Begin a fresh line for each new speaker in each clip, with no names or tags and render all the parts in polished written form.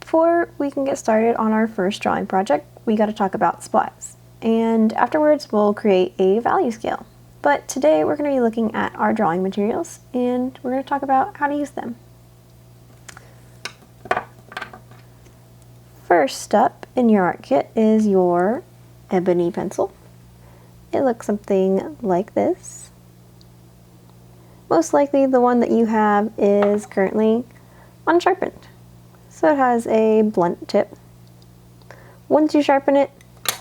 before we can get started on our first drawing project, we got to talk about supplies. And afterwards, we'll create a value scale. But today we're going to be looking at our drawing materials and we're going to talk about how to use them. First up in your art kit is your ebony pencil. It looks something like this. Most likely the one that you have is currently unsharpened. So it has a blunt tip. Once you sharpen it,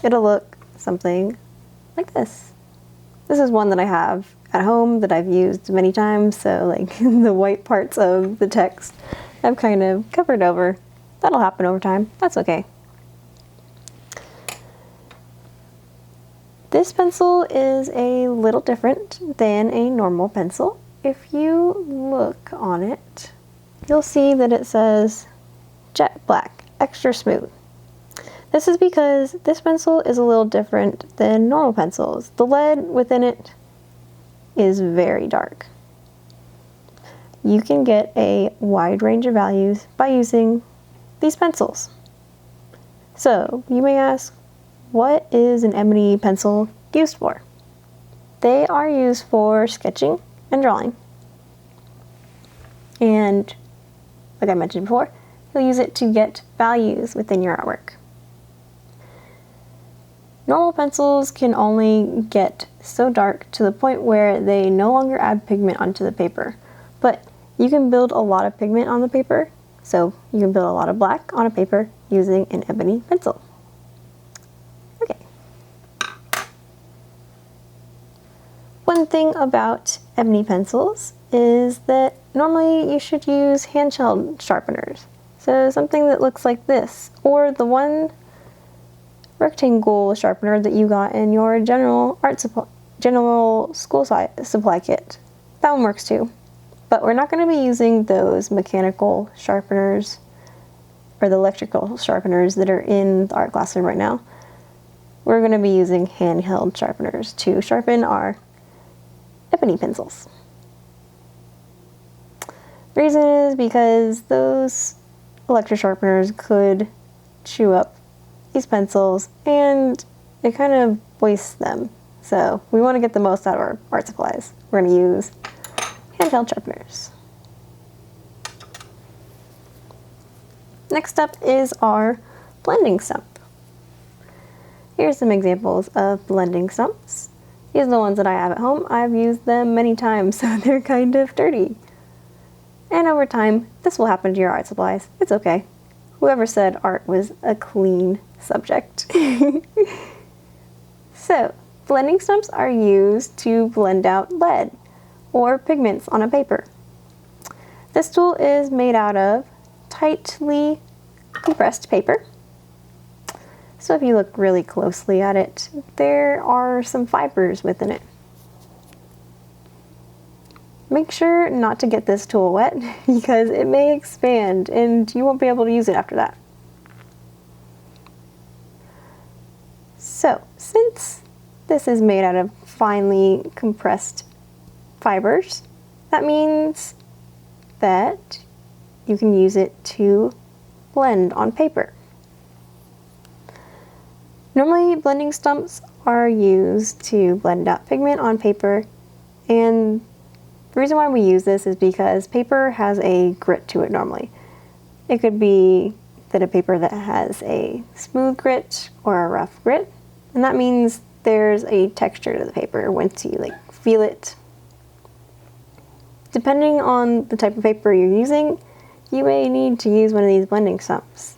it'll look something like this. This is one that I have at home that I've used many times, so like the white parts of the text I've kind of covered over. That'll happen over time. That's okay. This pencil is a little different than a normal pencil. If you look on it, you'll see that it says Jet Black, Extra Smooth. This is because this pencil is a little different than normal pencils. The lead within it is very dark. You can get a wide range of values by using these pencils. So you may ask, what is an ebony pencil used for? They are used for sketching and drawing. And like I mentioned before, you'll use it to get values within your artwork. Normal pencils can only get so dark to the point where they no longer add pigment onto the paper. But you can build a lot of pigment on the paper, so you can build a lot of black on a paper using an ebony pencil. Okay. One thing about ebony pencils is that normally you should use handheld sharpeners. So something that looks like this, or the one rectangle sharpener that you got in your general school supply kit. That one works too. But we're not going to be using those mechanical sharpeners or the electrical sharpeners that are in the art classroom right now. We're going to be using handheld sharpeners to sharpen our ebony pencils. The reason is because those electric sharpeners could chew up these pencils and it kind of wastes them. So we want to get the most out of our art supplies. We're going to use handheld sharpeners. Next up is our blending stump. Here's some examples of blending stumps. These are the ones that I have at home. I've used them many times, so they're kind of dirty. And over time, this will happen to your art supplies. It's okay. Whoever said art was a clean subject. So, blending stumps are used to blend out lead or pigments on a paper. This tool is made out of tightly compressed paper. So if you look really closely at it, there are some fibers within it. Make sure not to get this tool wet because it may expand and you won't be able to use it after that. So, since this is made out of finely compressed fibers, that means that you can use it to blend on paper. Normally, blending stumps are used to blend out pigment on paper, and the reason why we use this is because paper has a grit to it normally. It could be that a paper that has a smooth grit or a rough grit, and that means there's a texture to the paper once you feel it. Depending on the type of paper you're using, you may need to use one of these blending stumps.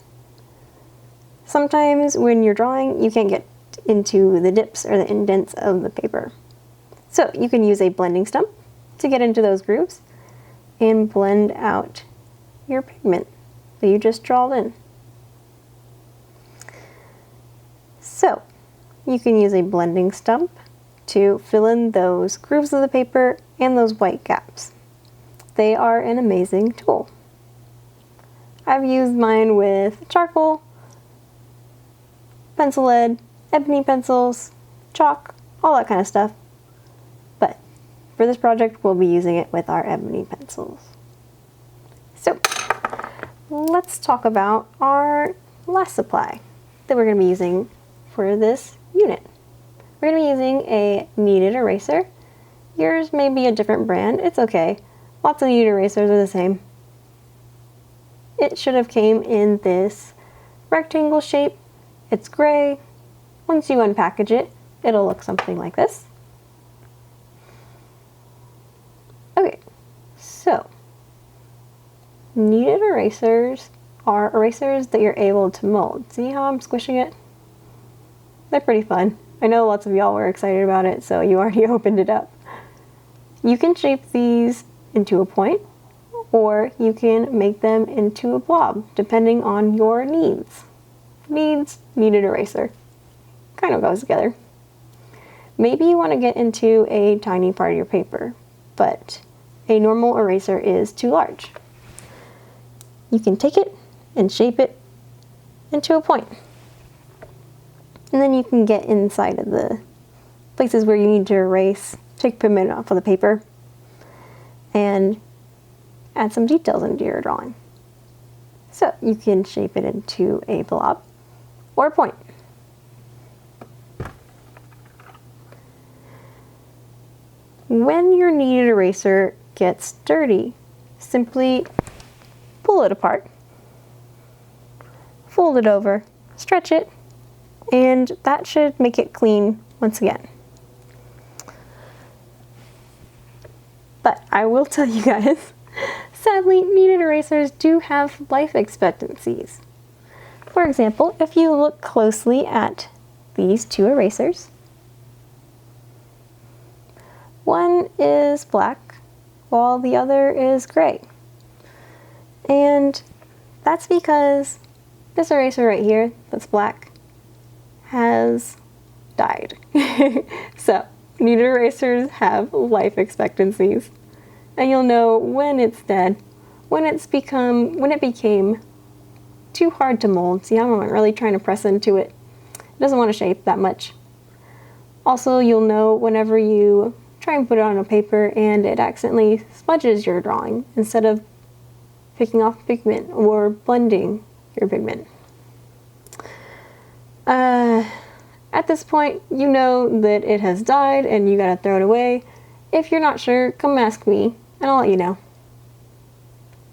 Sometimes when you're drawing, you can't get into the dips or the indents of the paper. So you can use a blending stump to get into those grooves and blend out your pigment that you just draw in. So you can use a blending stump to fill in those grooves of the paper and those white gaps. They are an amazing tool. I've used mine with charcoal, pencil lead, ebony pencils, chalk, all that kind of stuff. But for this project, we'll be using it with our ebony pencils. So let's talk about our last supply that we're going to be using for this unit. We're going to be using a kneaded eraser. Yours may be a different brand, it's okay. Lots of kneaded erasers are the same. It should have came in this rectangle shape. It's gray. Once you unpackage it, it'll look something like this. Okay, so kneaded erasers are erasers that you're able to mold. See how I'm squishing it? They're pretty fun. I know lots of y'all were excited about it, so you already opened it up. You can shape these into a point, or you can make them into a blob, depending on your needs. Needs, kneaded eraser. Kind of goes together. Maybe you want to get into a tiny part of your paper, but a normal eraser is too large. You can take it and shape it into a point. And then you can get inside of the places where you need to erase, take pigment off of the paper, and add some details into your drawing. So you can shape it into a blob or a point. When your kneaded eraser gets dirty, simply pull it apart, fold it over, stretch it, and that should make it clean once again. But I will tell you guys, sadly, kneaded erasers do have life expectancies. For example, if you look closely at these two erasers, one is black while the other is gray. And that's because this eraser right here that's black has died. So, kneaded erasers have life expectancies. And you'll know when it's dead, when it became too hard to mold. See how I'm really trying to press into it? It doesn't want to shape that much. Also, you'll know whenever you try and put it on a paper and it accidentally smudges your drawing instead of picking off pigment or blending your pigment. At this point, you know that it has died and you gotta throw it away. If you're not sure, come ask me and I'll let you know.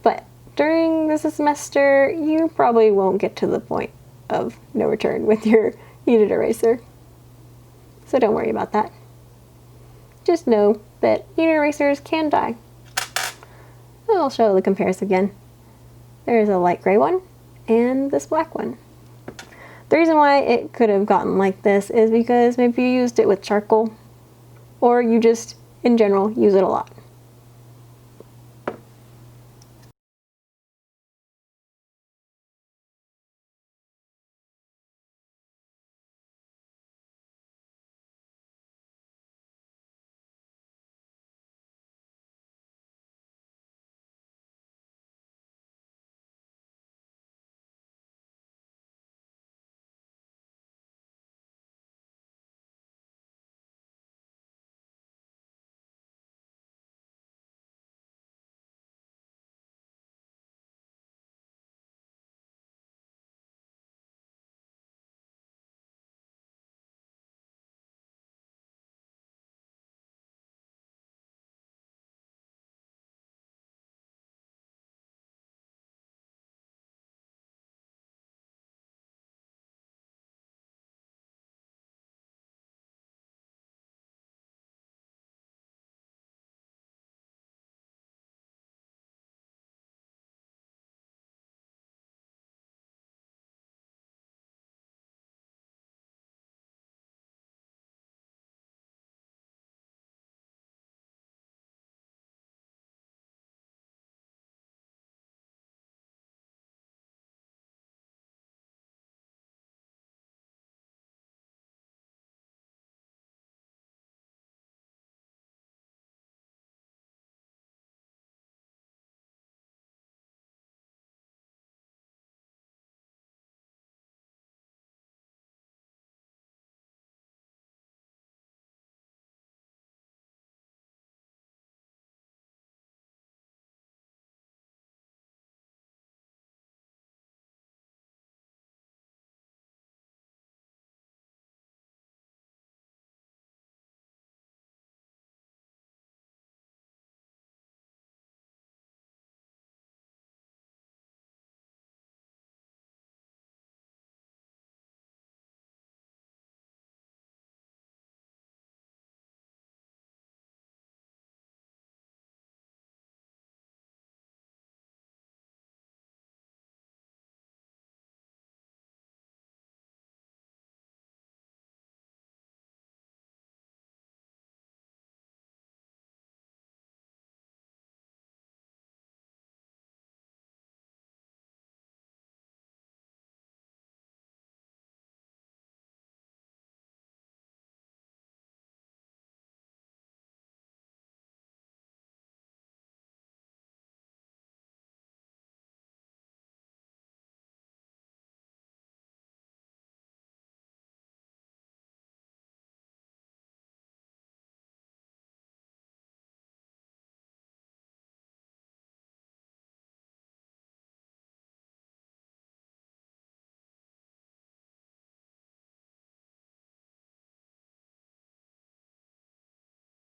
But during this semester, you probably won't get to the point of no return with your kneaded eraser. So don't worry about that. Just know that kneaded erasers can die. I'll show the comparison again. There's a light gray one and this black one. The reason why it could have gotten like this is because maybe you used it with charcoal, or you just, in general, use it a lot.